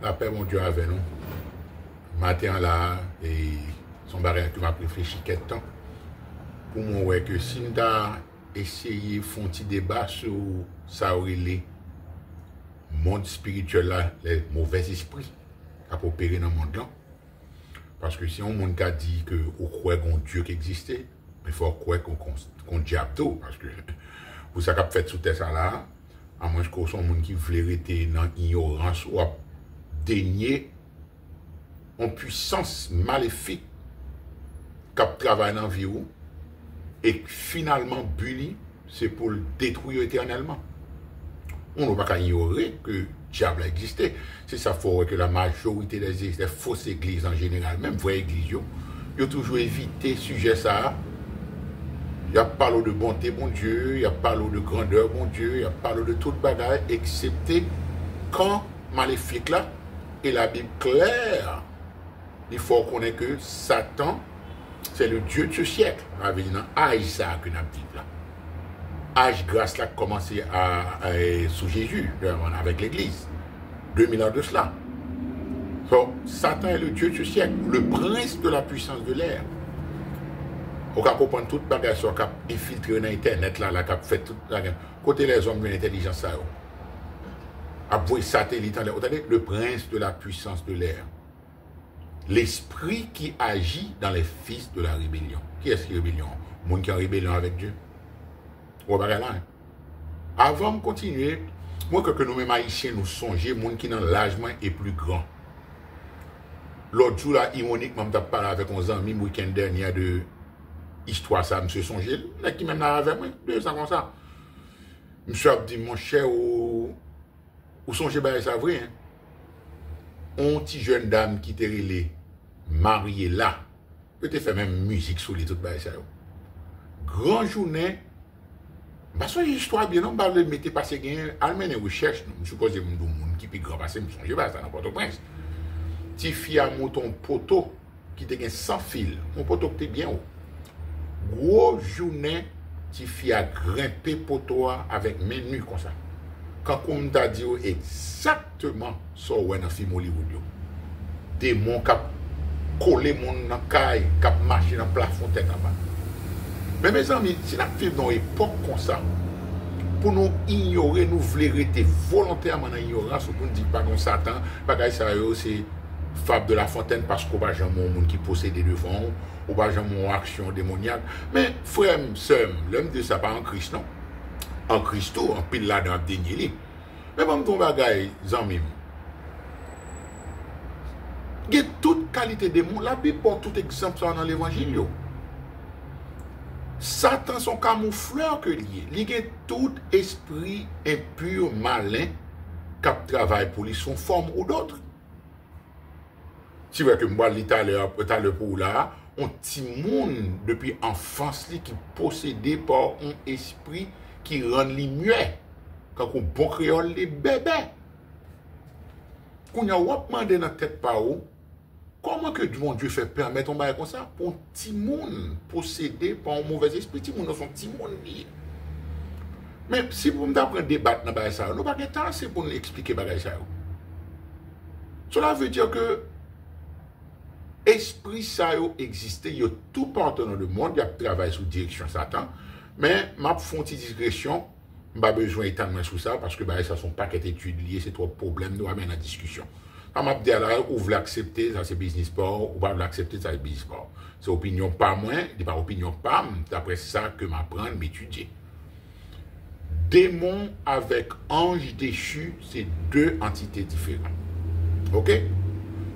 La paix, mon Dieu, avec nous. Matin là, et son barrière qui m'a réfléchi quelque temps. Pour moi, ouais, que si nous avons essayé de faire un petit débat sur ça, le monde spirituel là, les mauvais esprits qui ont opéré dans le monde là. Parce que si on monde a dit que on croit qu'on Dieu qui existait, il faut croire qu'on diable tout. Parce que pour ça qu'a fait sous terre ça là, à moins que son monde qui voulait rester dans l'ignorance ou à dénier en puissance maléfique qui travaille dans la vie et finalement Bully, c'est pour le détruire éternellement. On ne va pas ignorer que le diable existait. C'est ça faut que la majorité des fausses églises en général, même vraies églises, ils ont toujours évité ce sujet ça. Il y a parlé de bonté, mon Dieu, il y a parlé de grandeur, mon Dieu, il y a parlé de toute bagaille, excepté quand maléfique là, et la Bible claire, il faut connaître que Satan, c'est le Dieu de ce siècle. On avait dit dans âge ça que nous avons dit là. Âge grâce là commencé sous Jésus, avec l'Église. 2000 ans de cela. Donc, Satan est le Dieu de ce siècle, le prince de la puissance de l'air. On peut comprendre toute bagage sur cap infiltré dans Internet là, la cap fait toute bagage. Côté les hommes de l'intelligence ça. Après satellite, le prince de la puissance de l'air. L'esprit qui agit dans les fils de la rébellion. Qui est-ce qui est rébellion? Le monde qui est en rébellion avec Dieu. On va là. Avant de continuer, moi que nous-mêmes haïtiens nous songeons, le monde qui dans l'âge est plus grand. L'autre jour là, ironiquement, je parlé avec un ami le week-end dernier de histoire ça, monsieur songé, là qui même avec moi, 2 ans comme ça. Monsieur a dit, mon cher, ou songez bien ça vrai, hein? On petit jeune dame qui était relée, mariée là, peut-être fait même musique sur les toutes ça. Grand journée, bah ça histoire bien, on va le mettre passer gain, allemande recherche, je suppose que mon monde qui peut grand passer, me songe pas ça n'importe quoi. Ti fille a mouton poteau qui te gain sans fil, mon poteau qui était bien haut. Gros journée, ti fille a grimpé poteau avec mes nues comme ça. Quand on t'a dit exactement ça ouais dans film Hollywood yo. Démon qui collé mon dans caille, qui marché dans plafond tête en bas. Mais mes amis, si nous vivons dans une époque comme ça, pour nous ignorer, nous voulons rester volontairement dans l'ignorance, pour nous dire pas comme Satan, pas ça c'est Fable de la Fontaine parce qu'on va jamais monde qui possède devant, ou pas jamais une action démoniaque. Mais frère, sœur, l'homme de ça pas en Christ non. En Christo, en pile là dans le dernier. Mais bon, ton bagay, zanmim. Il y a toute qualité de monde. La Bible porte tout exemple ça dans l'évangile. Satan son camoufleur que lié. Il y a tout esprit impur, malin, qui travaille pour lui, son forme ou d'autres. Si vous voyez que moi, l'Italien, pour là, on petit monde depuis enfance qui possédé par un esprit qui rend les muets. Quand on bon créole les bébés. Quand on a demandé dans la tête par où, comment que mon Dieu fait permettre un bail comme ça pour un petit monde possédé par un mauvais esprit, petit monde dans son petit monde lié. Mais si vous m'apprenez à débattre dans bail ça, nous pas de temps c'est pour nous expliquer bail ça. Cela veut dire que esprit ça existe, il y a tout partout dans le monde, il y a travail sous direction Satan. Mais ma fonte discrétion, je n'ai pas besoin d'étendre sur ça parce que ça sont pas d'études liées, c'est trop de problèmes, nous amène en discussion. Quand je dis là, ou vous l'acceptez, ça c'est business sport, ou pas l'accepter, ça c'est business sport. C'est opinion pas moins, c'est pas opinion pas, d'après ça que m'apprendre, m'étudier. Démon avec ange déchu, c'est 2 entités différentes. Ok?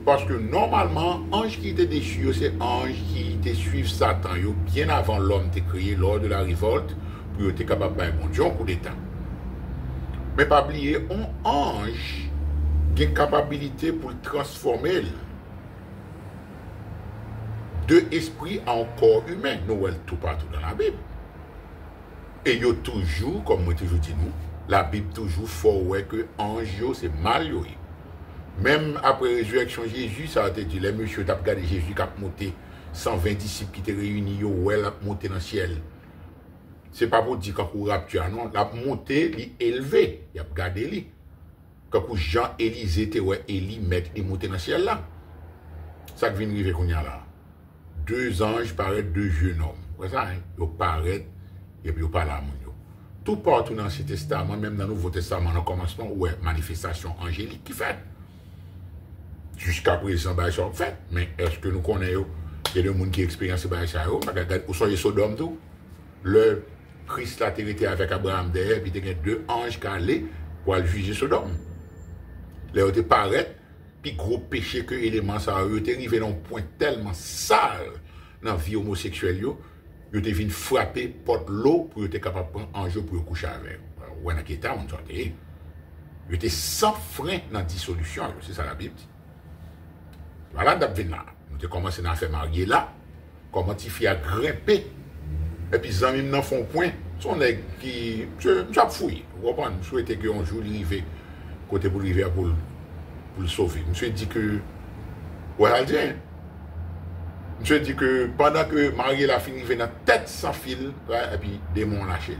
Parce que normalement, ange qui était déchu, c'est ange qui était suivre Satan, bien avant l'homme était créé lors de la révolte, pour être capable de faire un bon coup d'état. Mais pas oublier, un ange a une capacité pour le transformer de esprit en corps humain. Nous voyons tout partout dans la Bible. Et il y a toujours, comme moi toujours dit nous, la Bible toujours fort ouais que ange c'est mal. Même après la résurrection de Jésus, ça a été dit, les messieurs ont regardé Jésus qui a monté 120 disciples qui étaient réunis, il a monté dans le ciel. Ce n'est pas pour dire qu'on rapture, non, il a monté, il a élevé, il a regardé lui. Quand Jean-Élisée te ouais Élie mettre et monter dans le ciel là. Ça qui vient arriver qu'on y a là. Deux anges paraissent, deux jeunes hommes. Ouais ça hein, ils paraissent et puis ils parlent à mon yo. Tout partout dans l'Ancien Testament, même dans le Nouveau Testament, dans le commencement, ouais, manifestation angélique qui fait. Jusqu'à présent, bah, ça fait. Mais est-ce que nous connaissons, il y a des gens qui expérimentent ça, ou soyez Sodome tout, le Christ a été avec Abraham derrière, puis il y a deux anges qui allaient pour aller juger Sodome. Là, ils paraît, puis gros péché que élément ça, ils étaient arrivés dans un point tellement sale dans la vie homosexuelle, ils étaient venus frapper porte l'eau pour être capable de prendre un jeu pour coucher avec. Ou en Akita, on sortait. Ils étaient sans frein dans la dissolution, c'est ça la Bible dit. Voilà, nous avons commencé à faire marier là, comment tu fais à grimper. Et puis, les amis n'en font point. Son nègre qui. Je fouille. Vous comprenez? Je souhaitais qu'un jour, il arrive côté pour le sauver. Je me suis dit que. Ouais, Aldien. Je me suis dit que pendant que Marie a fini dans la tête sans fil, ouais, et puis démon lâché.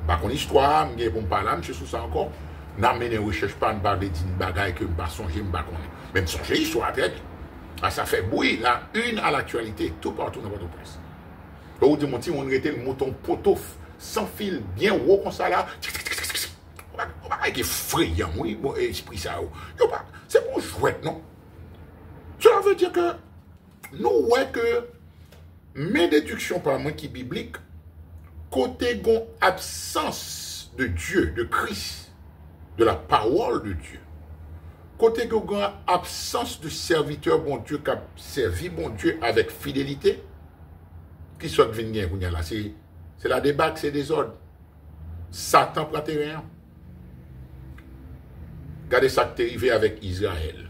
Par contre, l'histoire, je pour me parler, je suis sous ça encore. Je ne recherche pas une bague d'une bagaille que je ne vais pas songer, je ne vais pas connaître. Même songer l'histoire, très bien. Ah, ça fait bruit, là, une à l'actualité, tout partout dans votre presse. Là, où dit mon petit, on était le mouton potouf, sans fil, bien haut comme ça là. On va être effrayant, oui, bon, esprit ça. C'est bon chouette, non? Cela veut dire que nous voyons que mes déductions par moi qui biblique, côté gon absence de Dieu, de Christ, de la parole de Dieu, côté gon absence de serviteur bon Dieu qui a servi bon Dieu avec fidélité, qui soit venu là, c'est la débâcle, c'est des ordres. Satan prend rien. Regardez ça qui est arrivé avec Israël.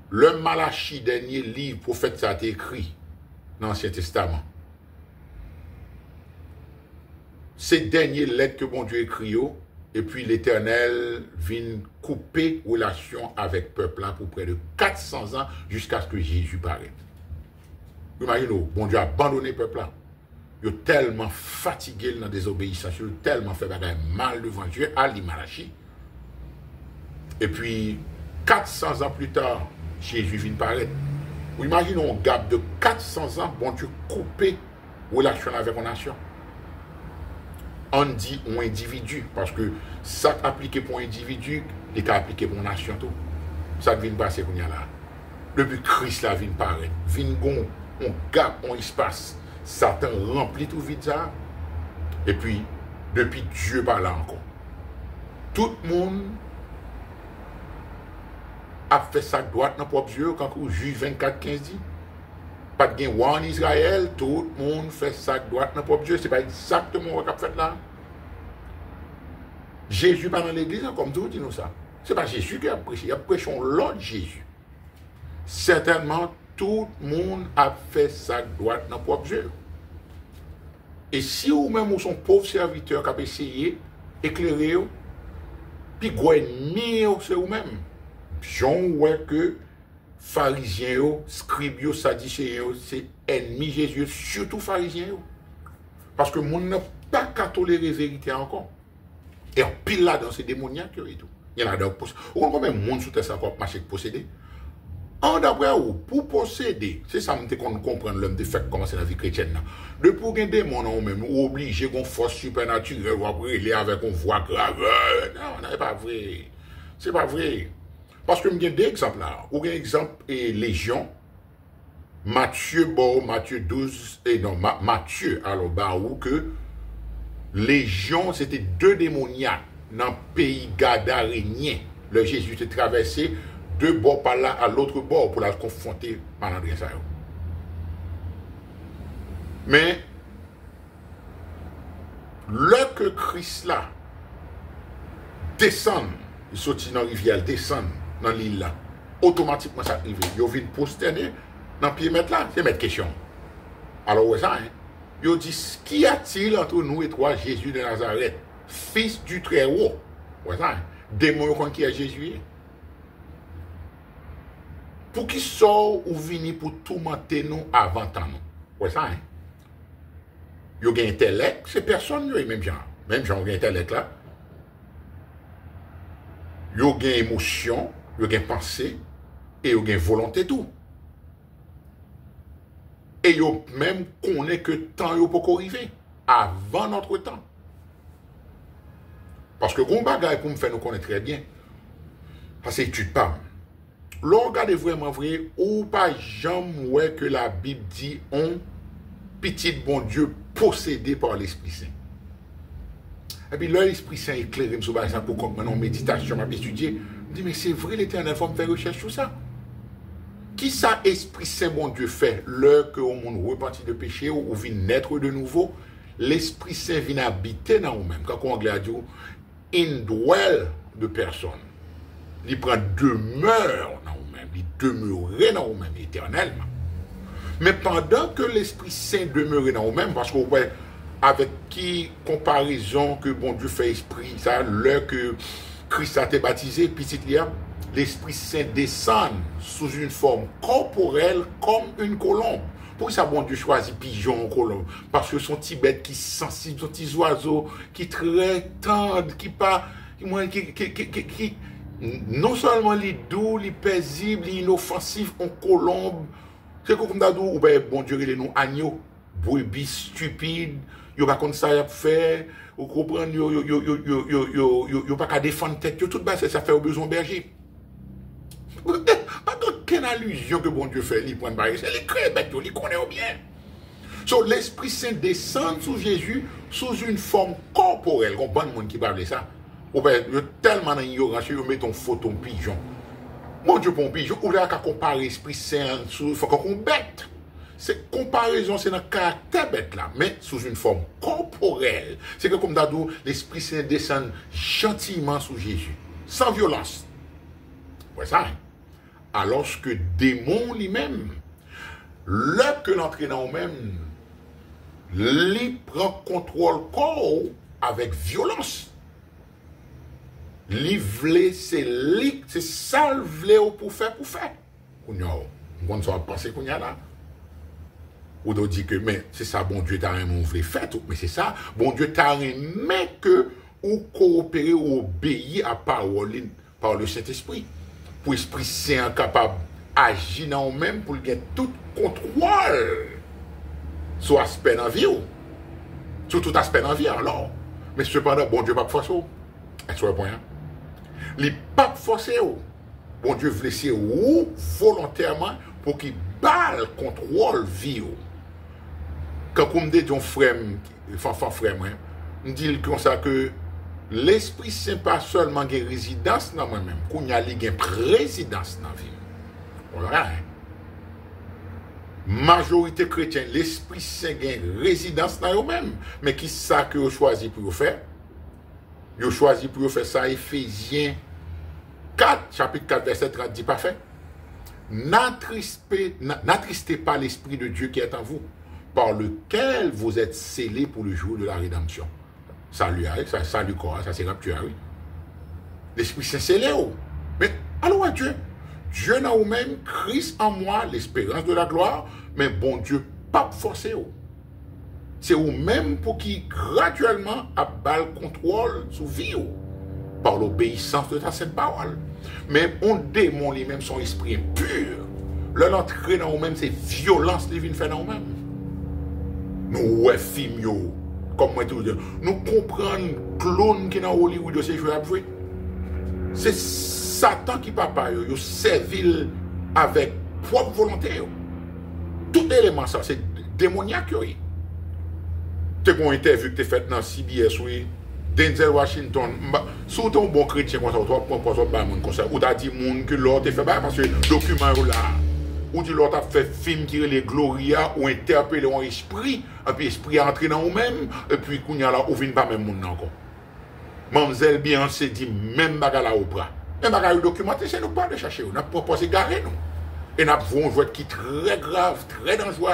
Le Malachie, dernier livre, prophète, ça a été écrit dans l'Ancien Testament. Ces dernières lettres que bon Dieu écrit, et puis l'Éternel vient couper relation avec le peuple là pour près de 400 ans jusqu'à ce que Jésus paraisse. Imaginez, bon Dieu a abandonné le peuple là. Il est tellement fatigué dans la désobéissance, il a tellement fait mal devant Dieu, à l'Imalachi. Et puis, 400 ans plus tard, Jésus vient paraître. Vous imaginez un gap de 400 ans, bon Dieu coupé relation avec une nation. On dit un individu, parce que ça appliqué pour un individu, il est appliqué pour une nation. Tout. Ça vient passer qu'on y a là. Depuis Christ là vient paraître, vient un gap, un espace. Satan remplit tout vide ça. Et puis, depuis Dieu pas là encore. Tout le monde a fait sa droite dans le propre Dieu quand vous juge 24-15 dit. Pas de gain en Israël, tout le monde fait sa droite dans le propre Dieu. Ce n'est pas exactement ce qu'on a fait là. Jésus pas dans l'église, comme tout dit nous ça. Ce n'est pas Jésus qui a prêché, il a prêché l'autre Jésus. Certainement, tout le monde a fait sa droite dans le propre Dieu. Et si vous-même, vous sont pauvres serviteurs qui ont essayé d'éclairer, puis vous ennemi, c'est vous-même. J'en vois que pharisiens, scribes, sadducéens, c'est ennemi Jésus, surtout pharisiens. Parce que mon n'a pas qu'à tolérer la vérité encore. Et en pile là dans ces démoniaques et tout. Il y en a d'autres. Vous comprenez combien de monde sous terre ça marche avec posséder? En d'après vous, pour posséder, c'est ça qu'on comprend l'homme de fait commencer la vie chrétienne. De pour un démon en même, ou obligé qu'on force supernaturelle, ou après il est avec une voix grave. Non, c'est pas vrai. C'est pas vrai. Parce que j'ai des exemples là. Ou un exemple est Légion. Matthieu 12, et non, Matthieu, alors, où que Légion, c'était deux démoniaques dans le pays gadarénien. Le Jésus était traversé de bord par là à l'autre bord pour la confronter par l'André. Mais, le que Christ là descend, il sortit dans la rivière, descend dans l'île là, automatiquement ça arrive. Il vient posterner dans le pied mettre là, c'est mettre question. Alors, ouais, ça, hein? Il dit, qu'y a-t-il entre nous et toi, Jésus de Nazareth, fils du Très-Haut? Ouais, ça, hein? Démon qui est Jésus. Pour qui sort ou vini pour tourmenter nous avant temps nous? Ouais, ça, hein? Il y a un intellect, c'est personne, même Jean. Même Jean, il y a un intellect là. Yo gen émotion, yo gen pensée, et yo gen volonté tout. Et yo même connaît que temps yo pas arriver avant notre temps. Parce que gon bagay pour me faire nous connaître très bien. Parce que étude pas. L'on regarde vraiment vrai ou pas jamais ouais que la Bible dit on petit bon Dieu possédé par l'Esprit Saint. Et puis l'Esprit Saint éclairé sur ça pour comme maintenant méditation m'a étudier. Je dis mais c'est vrai l'Éternel faut me faire recherche sur ça. Qui ça Esprit Saint bon Dieu fait l'heure que au monde repenti de péché ou vient naître de nouveau, l'Esprit Saint vient habiter dans nous-mêmes. Quand on anglais dit indwell de personne. Il prend demeure dans nous-mêmes, il demeurait dans nous-mêmes éternellement. Mais pendant que l'Esprit Saint demeurait dans nous-mêmes, parce qu'on voit avec qui comparaison que bon Dieu fait esprit, ça, l'heure que Christ a été baptisé, petit l'Esprit Saint descend sous une forme corporelle comme une colombe. Pourquoi ça, bon Dieu choisit pigeon, colombe? Parce que son petit bête qui sensible, son petit oiseau, qui très tendre, qui pas, qui non seulement les doux, les paisibles, les inoffensifs, en colombe. C'est comme d'adou, ou ben bon Dieu, il est nous agneau, brebis stupide, yo pas comme ça y a fait, ou comprendre, yo pas qu'à défendre tête, yo tout bas, ça fait au besoin berger. Pas aucune allusion que bon Dieu fait, il prend barrière, c'est les crêpes, il connaît bien. So, l'Esprit Saint descend sous Jésus sous une forme corporelle. On bon monde qui parle ça. Ou bien, tellement dans l'ignorance, ils mettent ton photo pigeon. Mon Dieu, pour un pigeon, ou là, qu'à comparer l'Esprit Saint, il faut qu'on bête. Cette comparaison, c'est dans le caractère bête là, mais sous une forme corporelle. C'est que comme d'adou, l'Esprit Saint descend gentiment sous Jésus, sans violence. Ouais, ça. Alors que démon lui-même, là que l'entrée dans nous-mêmes, lui prend contrôle corps avec violence. Li vle, c'est ça le vle pour faire. On va penser qu'on y a là. Ou de dire que, mais c'est ça, bon Dieu t'a rien voulu faire, mais c'est ça, bon Dieu t'a rien, mais que ou coopérer ou obéir à parole par le Saint-Esprit. Pour l'Esprit Saint capable d'agir dans nous-mêmes pour gagner tout contrôle sur l'aspect dans la vie. Sur tout aspect dans la vie, alors. Mais cependant, bon Dieu pas forcer. Est-ce que vous voyez? Les papes forcés, bon Dieu veut laisser ou volontairement pour qu'il balle contrôle vie. Quand on me dit un frère, on dit comme ça que l'Esprit Saint pas seulement une résidence dans moi-même, qu'on y a une présidence dans la vie. Voilà. Majorité chrétienne, l'Esprit Saint a une résidence dans eux-mêmes. Mais qui ça que vous choisi pour faire? Vous choisi pour faire ça, Éphésiens 4, chapitre 4, verset 30, dit pas fait. N'attristez pas l'Esprit de Dieu qui est en vous, par lequel vous êtes scellés pour le jour de la rédemption. Salut, salut quoi, ça c'est rapture, oui. L'Esprit Saint scellé, mais allons à Dieu. Dieu n'a vous-même, Christ en moi, l'espérance de la gloire, mais bon Dieu, pas forcé. C'est vous-même pour qui graduellement abat le contrôle sur vie par l'obéissance de ta sainte parole. Mais on démon lui-même son esprit impur. L'entrée dans nous-mêmes, c'est violence qui vient faire dans nous-mêmes. Nous, ouais, film, comme moi, tout dire, nous comprenons clown qui est dans Hollywood de ces jeux à jouer. C'est Satan qui papa, il servile avec propre volonté. Tout élément, ça, c'est démoniaque. Tu as une interview que tu as faite dans CBS, oui, Denzel Washington, surtout un bon chrétien comme ça, tu as ou tu as dit que l'autre fait parce que le document est là. Ou tu l'autre a fait film qui est les Gloria ou interpellé en esprit, et puis l'esprit est entré dans nous-mêmes, et puis qu'on y a là, ou vient pas même monde encore. Mademoiselle Beyoncé dit même bagala au bras. Même bagala documenté, c'est nous pas de chercher, on a proposé garer nous. Et nous avons un jouet qui est très grave, très dangereux,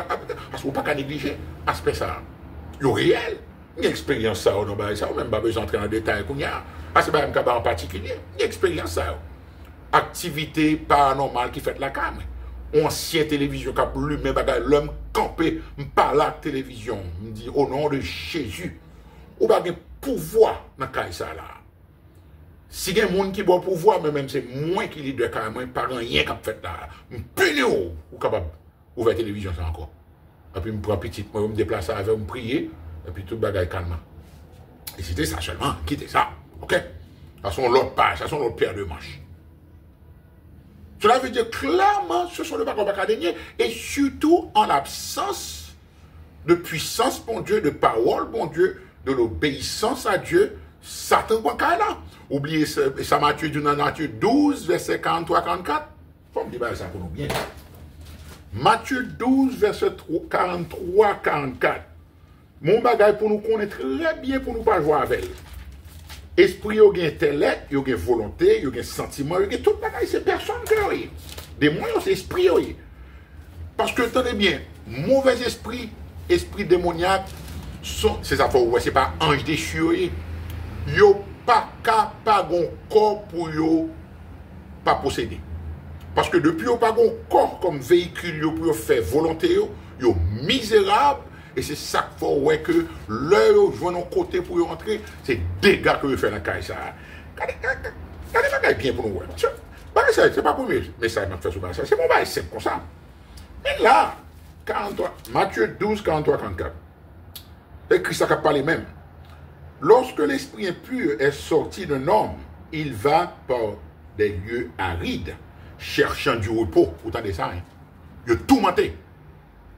parce qu'on ne peut pas négliger l'aspect ça. Il y a réel. Il y a une expérience ça, on n'a même pas besoin d'entrer en détail. Parce que c'est en particulier, il y a une expérience ça. Activité paranormale qui fait la caméra. Ancienne télévision qui a plus, mais l'homme campé, par la télévision, me dit au nom de Jésus, ou pas de pouvoir dans le cas là. Si il y a des gens qui ont pouvoir, mais même c'est moi qui leader carrément, pas rien qui a fait là. Je suis ou capable d'ouvrir la télévision ça encore. Et puis je prends petit, je me déplace avec, je me prier, et puis tout le bagage calme. Et c'était ça seulement, quittez ça. Ok? Ça sont l'autre page, ça sont l'autre paire de manches. Cela veut dire clairement, ce sont les bagages académiques, et surtout en l'absence de puissance, bon Dieu, de parole, bon Dieu, de l'obéissance à Dieu, Satan va là. Oubliez ça, Matthieu dans Matthieu 12, verset 43-44. Faut me dire ça pour nous bien. Matthieu 12, verset 43-44. Mon bagage pour nous connaître très bien, pour nous pas jouer avec. Esprit, il y a intellect, il y a volonté, il y a sentiment, il y a tout bagage, c'est personne que oui. Des moyens, c'est esprit. Oui. Parce que, tenez bien, mauvais esprit, esprit démoniaque, c'est ça, c'est pas ange déchu. Yo pas capable de corps pour yo pas posséder. Parce que depuis yo pas un corps comme véhicule yo pour faire volonté yo misérable et c'est ça qu'il faut ouais que l'heure joue un côté pour yo entrer, c'est dégâts que yo fait dans caille ça. Regardez bien pour nous ouais. C'est pas pour moi, mais ça m'a fait souvent ça. C'est mon bail simple comme ça. Mais là 43 Matthieu 12 43 44. Et Christ a parlé même. Lorsque l'esprit impur est sorti d'un homme, il va par des lieux arides, cherchant du repos. Vous entendez ça? Hein? Il a tout menté.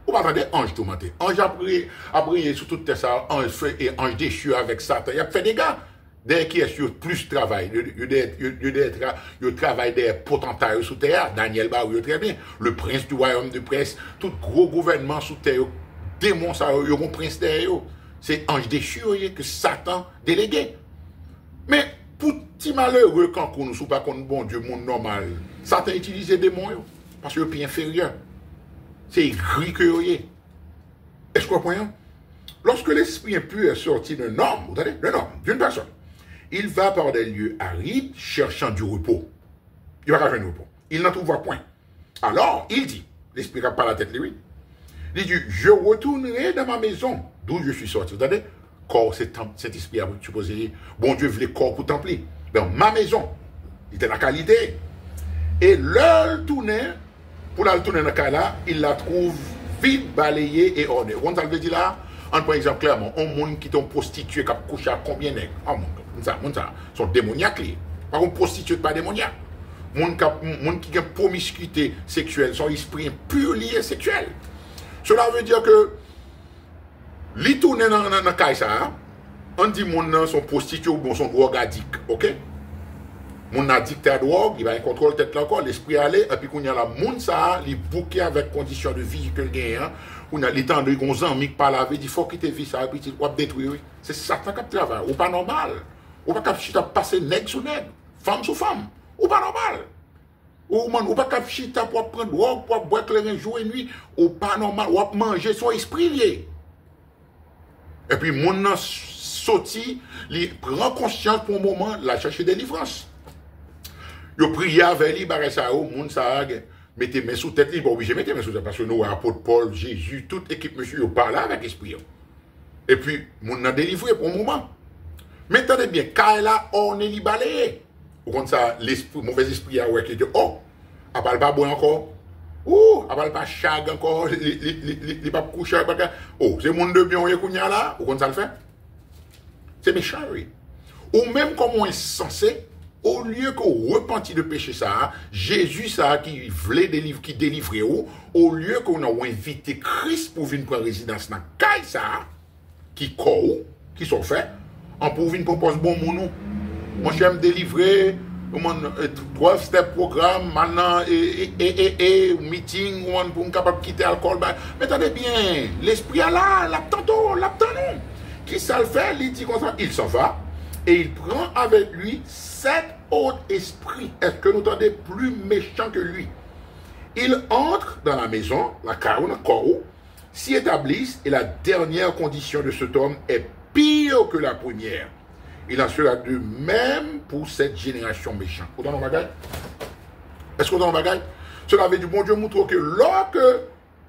Vous entendez? Ange tout menté. Ange a brillé sur toute ça, ange fait et ange déchu avec Satan. Il a fait des gars. Dès qu'il est sur plus de travail, il travaille des potentats sous terre. Daniel Barou, très bien. Le prince du royaume de presse, tout gros gouvernement sous terre, démon, ça, il y a un prince derrière. C'est ange déchu que Satan délégué. Mais pour petit malheureux quand on ne sait pas qu'on bon Dieu, monde normal, Satan utilise des démons parce que c'est plus inférieur. C'est gris que est. Est-ce que vous comprenez? Lorsque l'esprit impur est sorti d'un homme, vous savez, d'un homme, d'une personne, il va par des lieux arides cherchant du repos. Il va pas du repos. Il n'en trouvera point. Alors, il dit, l'esprit n'a pas la tête, lui. Il dit, je retournerai dans ma maison d'où je suis sorti. Vous savez, corps, cet esprit a supposé, bon Dieu voulait corps pour templer. Dans ma maison, il était dans la qualité. Et l'heure tournait, pour la tourner dans la cas il la trouve vide, balayée et ordonnée. On ça veut dire là, par exemple, clairement, un monde qui est prostitué, qui a couché à combien de nègres? Ça, sont démoniaques. Par contre, prostitué, pas démoniaque. Monde qui a une promiscuité sexuelle, son esprit impur lié sexuel. Cela veut dire que li tourne dans la caïsa, on dit mon son prostitué ou bon son drogue addict, ok? Mon addict à drogue, il va contrôler tête là encore, l'esprit aller, et puis qu'on y a la moun ça, il bouquet avec conditions de vie que le gagne, on a les temps de gonzan, amis qui parlent avec, il faut quitter vie ça, et puis il va détruire. C'est Satan qui travaille, ou pas normal. Ou pas capable de passer nègre sur nègre, femme sur femme, ou pas normal. Ou pas capable de pour prendre drogue, pour boire clair jour et nuit, ou pas normal, ou manger son esprit lié. Et puis, mon sorti, il prend conscience pour un moment, la chercher délivrance. Il prie avec lui, il ça, mon ça, mettez mes sous tête, il est obligé de mettre mes sous tête, parce que nous, apôtre Paul, Jésus, toute équipe, monsieur, il parle avec l'esprit. Et puis, mon a délivré pour un moment. Mais attendez bien, quand là, on est balayé. Ou comme ça, l'esprit, mauvais esprit, qui dit, oh, elle parle pas bon encore. Oh, elle parle pas chag encore, il pas coucher. Oh, c'est mon de bien, on est là, ou comme ça le fait. C'est méchant, oui. Ou même comme on est censé, au lieu qu'on repentit de péché ça, Jésus ça qui voulait délivrer, qui délivrait, au lieu qu'on a invité Christ pour venir prendre résidence dans le ça, qui court, qui sont faits, on peut venir proposer bon mon moi j'aime délivrer, 12 step programme, maintenant, et meeting, pour capable de quitter l'alcool. Mais attendez bien, l'esprit est là, l'attendons. Qui ça le fait, il dit comme ça, il s'en va, et il prend avec lui 7 autres esprits. Est-ce que nous entendez plus méchants que lui? Il entre dans la maison, la carne, s'y établissent, et la dernière condition de cet homme est pire que la première. Il en sera de même pour cette génération méchante. Vous entendez mon bagage? Est-ce que vous entendez mon bagage? Cela veut dire, bon Dieu montre que lorsque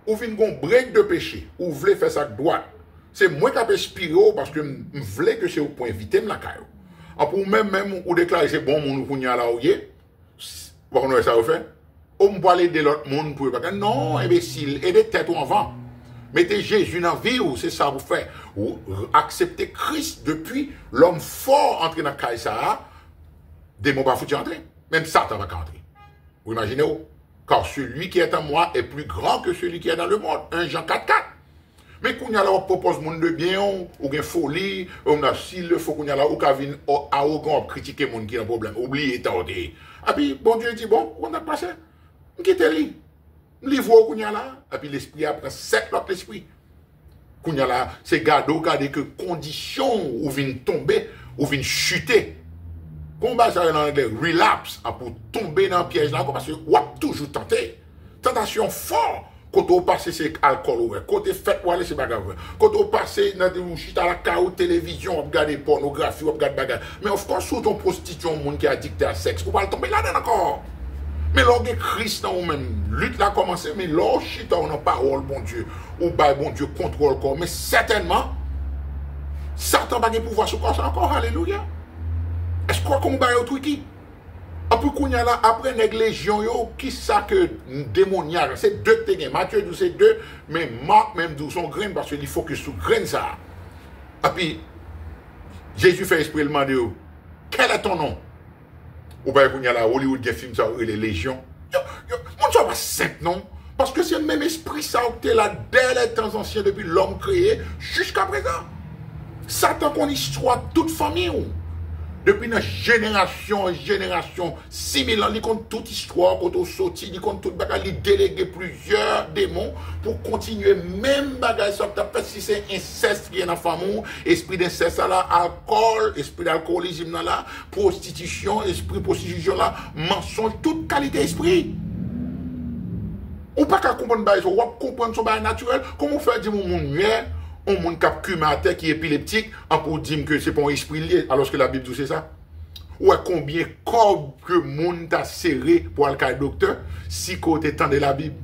vous venez un break de péché, ou vous voulez faire ça droite, c'est moi qui ai inspiré parce que je voulais que c'est au point éviter la caille. Pour même, ou déclarer c'est bon, mon ou là, ou yé. Bon, on ça fait. On peut aller de l'autre monde pour le non, imbécile, aidez tête ou avant. Mettez Jésus dans la vie, ou c'est ça vous faites. Ou acceptez Christ depuis l'homme fort entré dans le Kaïsara. Des mots pas foutus entrer. Même Satan va entrer. Vous imaginez où? Car celui qui est en moi est plus grand que celui qui est dans le monde. 1 Jean 4,4. Mais qu'on y a là, on propose monde de bien, ou une folie, on a s'il le faut qu'on y a là, ou qu'on vienne arrogant, critiquer monde qui a un problème. Oubliez, tardé. Et puis, bon Dieu dit, bon, on a passé. Quittez-le. Les voix qu'on y a là, et puis l'esprit après 7 l'autre esprit. Qu'on y a là, c'est garder que conditions où viennent tomber, où viennent chuter. Combat ça en anglais, relapse, pour tomber dans le piège là, parce que on a toujours tenté. Tentation fort. Quand on passe c'est alcool, quand on fait pour aller c'est bagarre. Quand on passe dans des chita à la caou télévision, on regarde pornographie, on regarde bagarre. Mais of course, sous ton prostitution, monde qui est addicté à sexe, on va tomber là-dedans encore. Mais lorsque Christ dans vous-même, lutte là commencé, mais lorsque chita on a parole, bon Dieu, ou bah bon Dieu contrôle corps, mais certainement, Satan va pouvoir sur corps encore, alléluia. Est-ce qu'on va au truc qui? Après les légions, qui ça que démoniaque? C'est deux ténèbres. Matthieu dit c'est deux, mais Marc même dit son grain parce qu'il faut que sous grain ça. Et puis, Jésus fait esprit demander, quel est ton nom? Ou bien, il y a là, Hollywood, des films, ça, les légions. Mon Dieu, pas simple, non? Parce que c'est le même esprit, ça, qui est là dès les temps anciens, depuis l'homme créé, jusqu'à présent. Satan qu'on histoire toute famille. Depuis une génération en génération, 6000 ans, il compte toute histoire, quand on sortit, il compte toute bagarre, il délégué plusieurs démons pour continuer même bagarre, ça fait si c'est inceste qui est dans la famille, esprit d'inceste là, alcool, esprit d'alcoolisme là, prostitution, esprit prostitution là, mensonge, toute qualité d'esprit. On pas qu'à comprendre ça, on va comprendre son bail naturel, comment faire dire mon monde hier, on monde cap cumateur qui est épileptique, en pour dire que c'est pas un esprit lié, alors que la Bible dit c'est ça. Ouais, combien corps que monde t'a serré pour aller docteur, si côté temps de la Bible.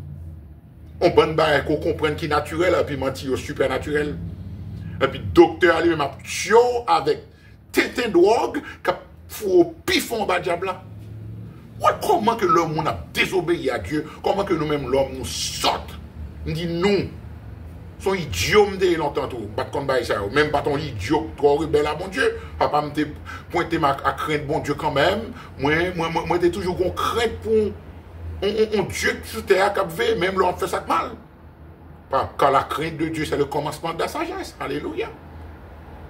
On bonne bail qu'on comprenne qui est naturel, et puis mentir au supernaturel. Et puis docteur allait même avec tété drogue, qui faut pifon bas diable. Ouais, comment que l'homme a désobéi à Dieu, comment que nous-mêmes l'homme nous saute. On dit non. Son idiot me longtemps tout, pas de combat ça, même pas ton idiot trop rebelle à bon Dieu, papa me pointé à crainte bon Dieu quand même, moi t'es toujours qu'on crainte pour on Dieu sur terre qui veut même l'on fait ça mal. Car la crainte de Dieu c'est le commencement de la sagesse. Alléluia.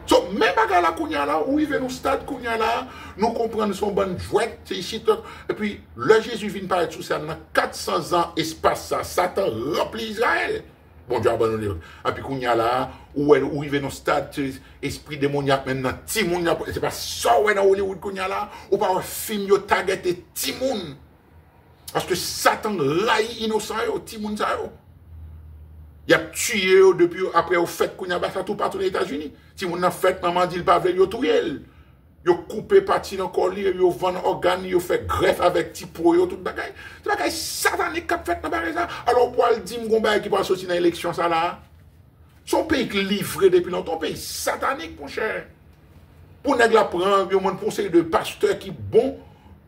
So, même bagarre là qu'on y a là, où il vient au stade qu'on y a là, nous comprenons son bonne jouette, c'est ici, et puis le Jésus vient paraître sous ça, dans 400 ans espace ça, Satan remplit Israël. Bon Dieu abandonné. Et puis qu'on y a là, où il vient au stade, esprit démoniaque maintenant, Timoun, c'est pas ça où est dans Hollywood qu'on y a là, ou pas un film yo targeté Timoun. Parce que Satan raille innocent yo, Timoun ça yo. Il a tué depuis après au fait qu'on y a ça tout partout aux États-Unis. Timoun a fait maman dit pas veut yo touyer. Yo coupé parti dans collier, yo vend organe, yo fait greffe avec petit pour yo tout bagaille. C'est bagaille satanique qu'a fait dans bagaille ça. Alors pour le dire mon bail qui va sortir dans l'élection ça là. Son pays livré depuis longtemps, pays satanique mon cher. Pour nèg la prendre, yo mon conseil de pasteur qui bon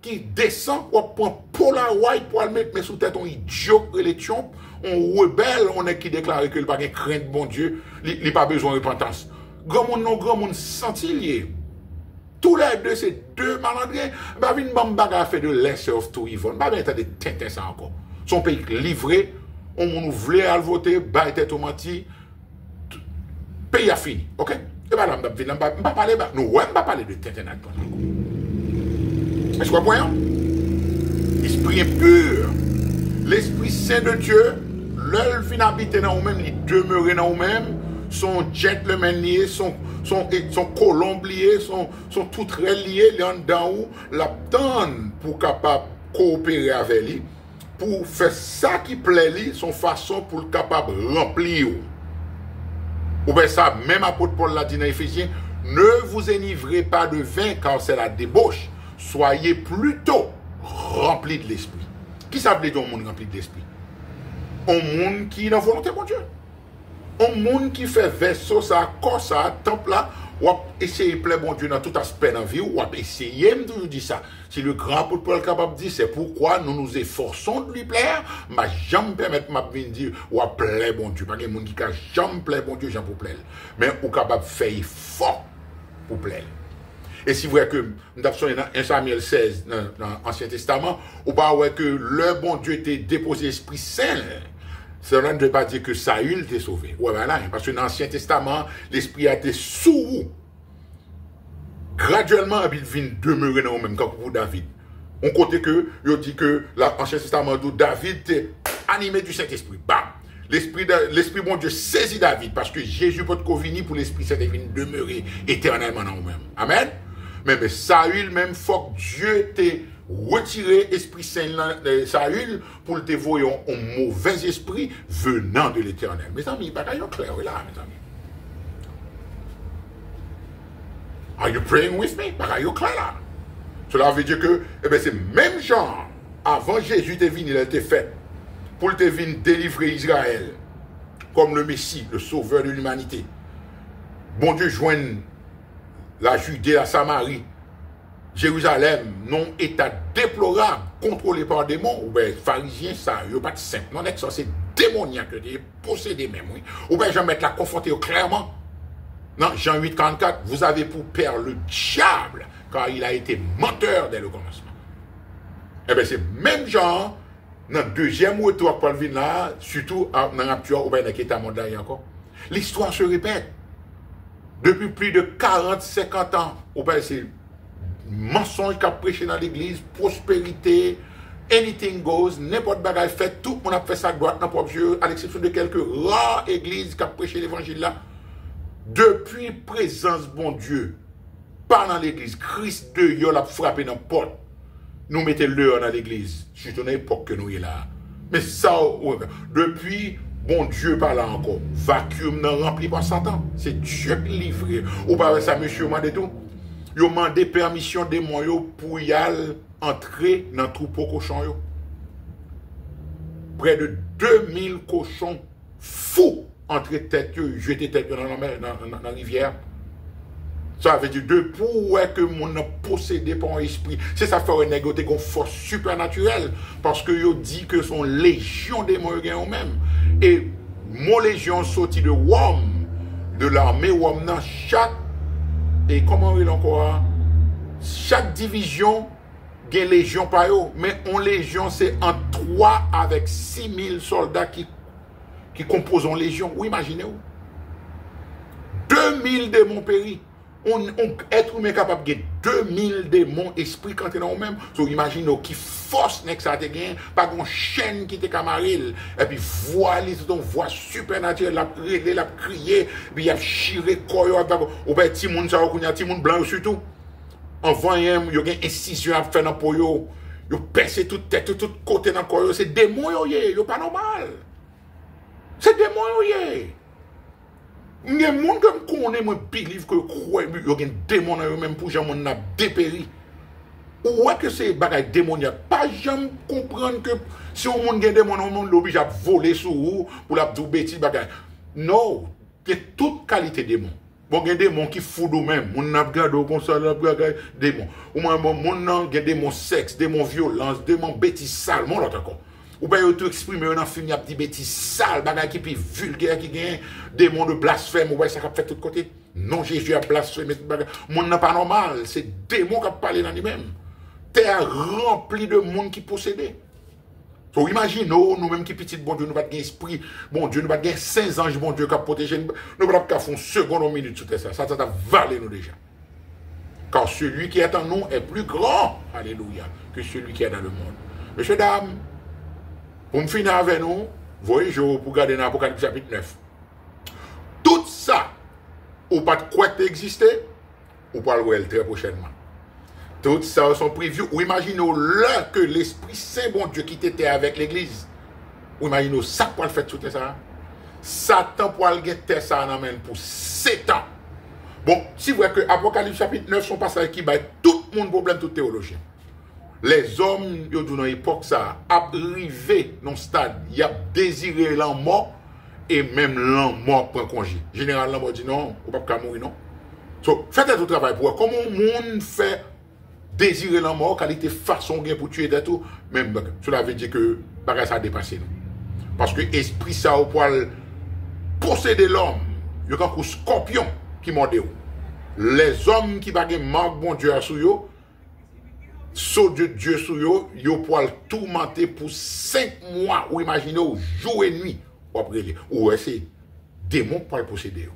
qui descend pour prendre Polaroid pour le mettre sous tête on idiot élection, on rebelle, on est qui déclare que il pas de crainte bon Dieu, il pas besoin de repentance. Grand monde non grand monde senti lié. Tous les deux, c'est deux malandrins. Bah, une bonne bagarre fait de lesser of two evil. Bah, ben, t'as des têtes ça encore. Son pays livré, on nous voulait à voter, bah, tête au menti. Pays a fini, ok? Et bah, là, je ne vais pas parler, nous, on ne va pas parler de tête encore. Est-ce que vous voyez? Esprit impur. L'Esprit Saint de Dieu, l'œil vient habiter dans nous-mêmes, il demeure dans nous-mêmes, son gentleman lié, son colombe lié, son tout très lié, il est en dedans où la donne pour capable coopérer avec lui, pour faire ça qui plaît lui, son façon pour capable remplir. Ou bien ça, même apôtre Paul l'a dit dans Éphésiens, ne vous enivrez pas de vin car c'est la débauche, soyez plutôt remplis de l'esprit. Qui ça veut dire un monde rempli de l'esprit? Un monde qui est dans la volonté de Dieu. Un monde qui fait vaisseau, ça, corps, ça, temple là, ou essayer plaire bon Dieu dans tout aspect dans la vie, ou essayer, me toujours dit ça. Si le grand apôtre Paul est capable de dire, c'est pourquoi nous nous efforçons de lui plaire, ma jamais permettre ma vie de dire, ou plaire bon Dieu. Pas que monde qui a jamais plaire bon Dieu, j'en pour plaire. Mais ou capable de faire effort pour plaire. Et si vous voyez que nous avons dans 1 Samuel 16, dans l'Ancien Testament, ou pas ouais que le bon Dieu était déposé l'Esprit Saint, cela ne veut pas dire que Saül était sauvé. Ouais, voilà, parce que dans l'Ancien Testament, l'Esprit a été sous. Graduellement, il vient demeurer dans le même camp pour David. On compte que, il dit que l'Ancien Testament de David était animé du Saint-Esprit. Bam! L'Esprit bon Dieu saisit David parce que Jésus peut venir pour l'Esprit Saint venir demeurer éternellement dans nous-mêmes. Amen? Mais Saül, même, faut que Dieu t'ait retiré l'Esprit Saint de Saül pour te voir un mauvais esprit venant de l'Éternel. Mes amis, il n'y a pas clair là, mes amis. Are you praying with me? Pas clair là. Cela veut dire que, c'est même genre, avant Jésus te venu, il a été fait pour te venir délivrer Israël comme le Messie, le sauveur de l'humanité. Bon Dieu joigne la Judée, la Samarie, Jérusalem, non état déplorable, contrôlé par des démons, ou bien pharisiens, ça, il n'y a pas de simple, non, ça c'est démoniaque, des possédés même, oui. Ou bien je vais mettre la confronter clairement. Non, Jean 8, 44, vous avez pour père le diable, car il a été menteur dès le commencement. C'est même genre, dans le deuxième retour pour le là, surtout dans la rapture, ou bien dans l'état mondial encore. L'histoire se répète. Depuis plus de 40, 50 ans, c'est mensonge qu'a prêché dans l'église, prospérité, anything goes, n'importe bagage fait, tout le monde a fait sa droite dans le propre Dieu, à l'exception de quelques rares églises qui ont prêché l'évangile là. Depuis présence bon Dieu, pas dans l'église, Christ de Dieu l'a frappé dans la porte. Nous mettons l'heure dans l'église, surtout dans l'époque que nous sommes là. Mais ça, depuis bon Dieu par là encore. Vacuum non rempli par Satan. C'est Dieu qui livre. Ou pas ça, monsieur, m'a dit tout. Ils ont demandé permission des moyens pour y aller entrer dans le troupeau cochon. Yo. Près de 2000 cochons fous entrer tête, jeter tête dans la rivière. Ça veut dire depuis que mon a possédé par un esprit. C'est ça fait négocier une force supernaturelle. Parce que yo dit que son légion des morts eux-mêmes. Et mon légion sorti de Rome, de l'armée Rome, dans chaque. Et comment il encore? Chaque division a une légion par eux. Mais en légion, c'est en 3 avec 6000 soldats qui composent une légion. Vous imaginez-vous? 2000 démons péris. Être humain capable de 2000 démons esprits quand on même. So imaginez qui force n'est que ça te gagne, pas une chaîne qui te camarille et puis voilà ton voix supernaturelle la rêver la crier puis il a chiré corps ou ben ti moun ça ou ti moun blanc surtout. En voyant il y a une incision à faire dans pour yo percer toute tête tout côté dans corps c'est démon yo pas normal. C'est démon yo. Il y a des gens qui connaissent, moi, believe que croient, il y a des démons dans eux-mêmes pour jamais n'a dépéri. Ou est-ce que c'est des démoniaque? Pas jamais comprendre que si on a des démons, on est obligé à voler sur vous pour la faire bêtise. Non, il y a toute qualité de démons. Bon, il y a des démons qui foutent eux-mêmes. On a regardé comme ça, on a regardé des démons. Ou il y a des démons sexe, démons violence, démons bêtises sales, mon l'autre encore. Ou bien, il tout exprimer dans le film, il y a des bêtises sales, des qui sont vulgaires, qui gagnent, des mots de blasphème, ou bien ça fait de tous côtés. Non, Jésus a blasphémé, le monde n'est pas normal, c'est des démons qui parlent dans lui-même. Terre remplie de monde qui possédent. So, imaginez, nous-mêmes qui petits, bon Dieu, nous pas de esprit, bon Dieu, nous pas de 5 anges, bon Dieu, qui protégé, nous pas de faire une seconde ou une minute sur ça, ça a valé nous déjà. Car celui qui est en nous est plus grand, alléluia, que celui qui est dans le monde. Messieurs, dames, pour me finir avec nous, voyez, pour regarder dans l'Apocalypse chapitre 9. Tout ça, ou pas de quoi exister, ou pas le voir très prochainement. Tout ça sont prévus. Ou imaginez là que l'Esprit Saint, bon Dieu, qui était avec l'Église. Ou imaginez ça pour le faire tout ça. Satan pour le guetter ça en amène pour 7 ans. Bon, si vous voyez que Apocalypse chapitre 9 sont passés qui bat tout le monde problème, tout théologien. Les hommes, dans l'époque, ça a arrivé dans le stade, il a désiré l'en mort et même l'en mort prend congé. Généralement, on dit non, on ne peut pas mourir, non. So, faites tout travail pour comment le monde fait désirer la mort, qualité façon pour tuer des tout, même cela veut dire que bagage ça a dépassé nous. Parce que l'esprit ça au poil posséder l'homme, il y a un scorpion qui morde. Les hommes qui bagay manque bon Dieu sur eux, saut de Dieu sur eux, ils poil tourmenté pour 5 mois, ou imaginez, jour et nuit, ou c'est démon pour le posséder.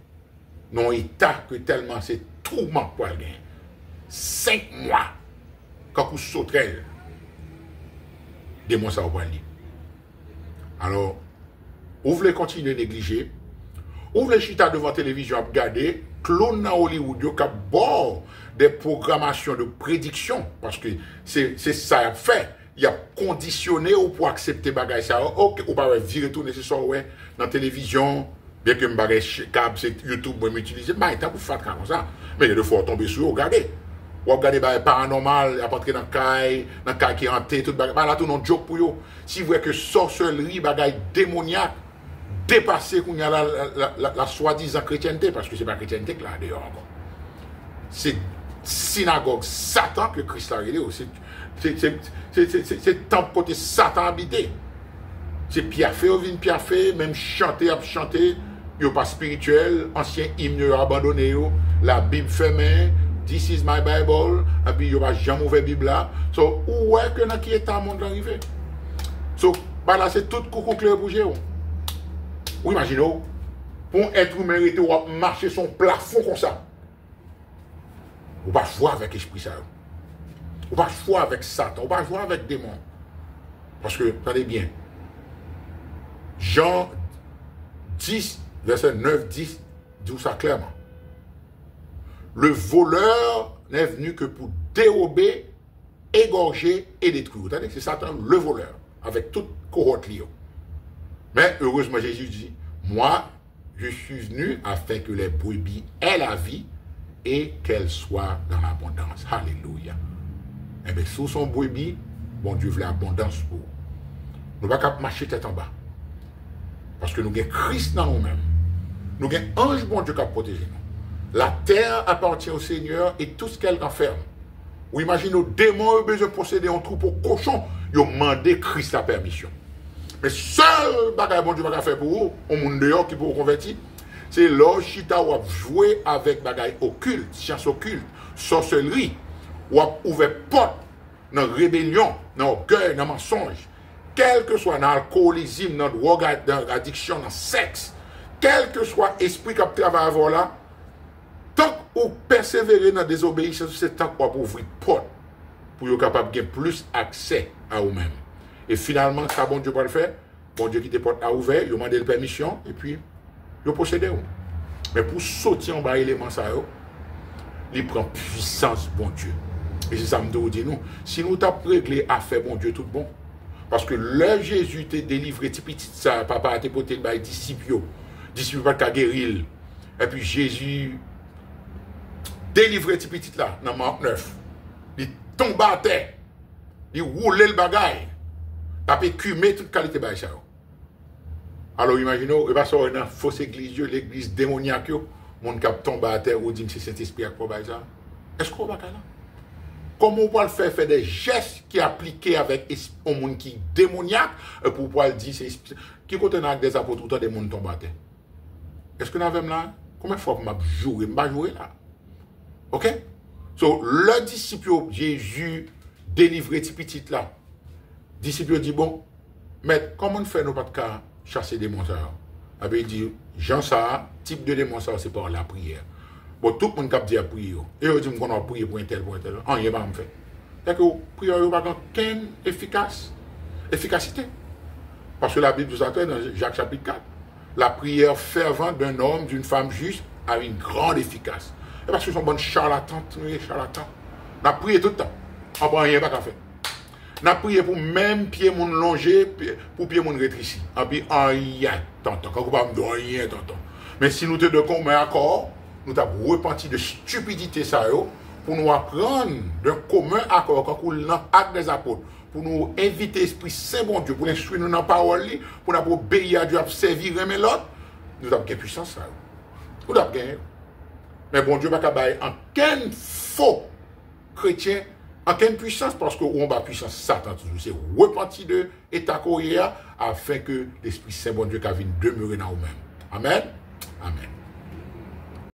Non, il t'a que tellement c'est tourment pour le gagner. 5 mois, quand vous sautez, démon ça va aller. Alors, vous voulez continuer à négliger, vous voulez chuter devant la télévision à regarder, clone dans Hollywood, qui a bon des programmations de prédiction, parce que c'est ça fait. Il a conditionné pour accepter bagay ça. Ok, ou pas virer tout nécessaire ouais dans la télévision, bien que bagay câble c'est YouTube moi m'utiliser, mais il t'a pour faire comme ça. Mais il y a des fois tomber sur regarder. Ou regarder bagay paranormal, à rentrer dans caille qui hanté tout bagay. Là tout non joke pour yo. Si vous voyez que sorcellerie bagay démoniaque dépasser qu'on y a la soi-disant chrétienté, parce que c'est pas chrétienté que là dehors encore. C'est synagogue Satan que Christ a révélé. C'est temps côté Satan habité. C'est piafé, ou vin piafé, même chanter, yo pas spirituel, ancien hymne abandonné, la Bible fermée, this is my Bible, et puis yo pas jamais ouvert Bible là. So, où est que dans qui est un monde arrivé? So, bah là c'est tout coucou clair pour géo. Ou imaginez, pour être mérité, ou marcher son plafond comme ça. Ou pas jouer avec l'esprit ça. Ou pas jouer avec Satan, ou pas jouer avec démon. Parce que, attendez bien, Jean 10, verset 9, 10, dit ça clairement. Le voleur n'est venu que pour dérober, égorger et détruire. Vous savez, c'est Satan, le voleur, avec toute cohorte liée. Mais heureusement, Jésus dit, moi, je suis venu afin que les brebis aient la vie et qu'elles soient dans l'abondance. Alléluia. Eh bien, sous son brebis, bon Dieu veut l'abondance pour nous. Nous ne pouvons pas marcher tête en bas. Parce que nous avons Christ dans nous-mêmes. Nous avons ange bon Dieu qui a protégé nous. La terre appartient au Seigneur et tout ce qu'elle renferme. Ou imaginez, nos démons ont besoin de posséder un troupeau cochon. Ils ont demandé Christ la permission. Mais seul bagage bon Dieu va faire pour vous, au monde dehors qui peut vous convertir, c'est l'orchita ou jouer avec bagage occulte, science occulte, sorcellerie, ou ouvert porte dans la rébellion, dans l'orgueil, dans le mensonge, quel que soit dans l'alcoolisme, dans l'addiction, dans le sexe, quel que soit l'esprit qui travaille avant là, tant que vous persévérez dans la désobéissance, c'est tant que vous ouvrez porte pour être capable de plus accès à vous-même. Et finalement, ça, bon Dieu va le faire. Bon Dieu qui te porte à ouvert, il demande la permission, et puis, il procède. Mais pour sortir en bas élément ça, il prend puissance, bon Dieu. Et c'est ça que je dis nous. Si nous t'avons réglé à faire bon Dieu tout bon, parce que le Jésus t'a délivré, petit ça, papa a porté les disciples pas qu'à guérir. Et puis Jésus délivré petit là, dans Marc 9. Il tombe à terre. Il roule le bagaille. Après, cumer toute qualité de ça. Alors, imaginez, il va sortir dans une fausse église, l'église démoniaque, mon cap tombe à terre ou dit que c'est Saint-Esprit qui a ça. Est-ce qu'on va là? Comment on peut le faire des gestes qui appliqués avec un monde qui est démoniaque pour pouvoir dire c'est qui côté dans des apôtres tout des monde tombe à terre? Est-ce que nous avons là? Combien de fois m'a joué? M'a joué là. OK? So, le disciple Jésus délivré petit là. Disciple dit bon, mais comment on fait nous pas de chasser des monstres? Il dit Jean ça, type de démon ça c'est par la prière. Bon, tout le monde a dit à prier. Et on dit qu'on a prié pour un tel, on n'y a pas fait. C'est que la prière n'a pas aucune efficacité. Parce que la Bible nous attend dans Jacques chapitre 4. La prière fervente d'un homme, d'une femme juste, a une grande efficace. Et parce que sont bonnes charlatans, on a prié tout le temps. On n'a rien pas qu'à faire. On a prié pour même pied mon longer, pour pied mon rétréci. Et puis rien, tonton. Quand on ne peut pas me dire rien, tonton. Mais si nous te donnons un accord, nous avons repenti de stupidité ça pour nous apprendre d'un commun accord quand nous avons acte des apôtres, pour nous inviter l'Esprit Saint bon Dieu, pour l'instruire nous dans la parole, pour nous obéir à Dieu, à servir l'autre, nous avons gagné puissance ça. Nous avons gagné. Mais bon Dieu, pas qu'à bailler en quel faux chrétien, en quelle puissance, parce que on va puissance Satan toujours, c'est repenti de état coréen afin que l'Esprit Saint, bon Dieu, qui vienne demeurer dans nous-mêmes. Amen. Amen.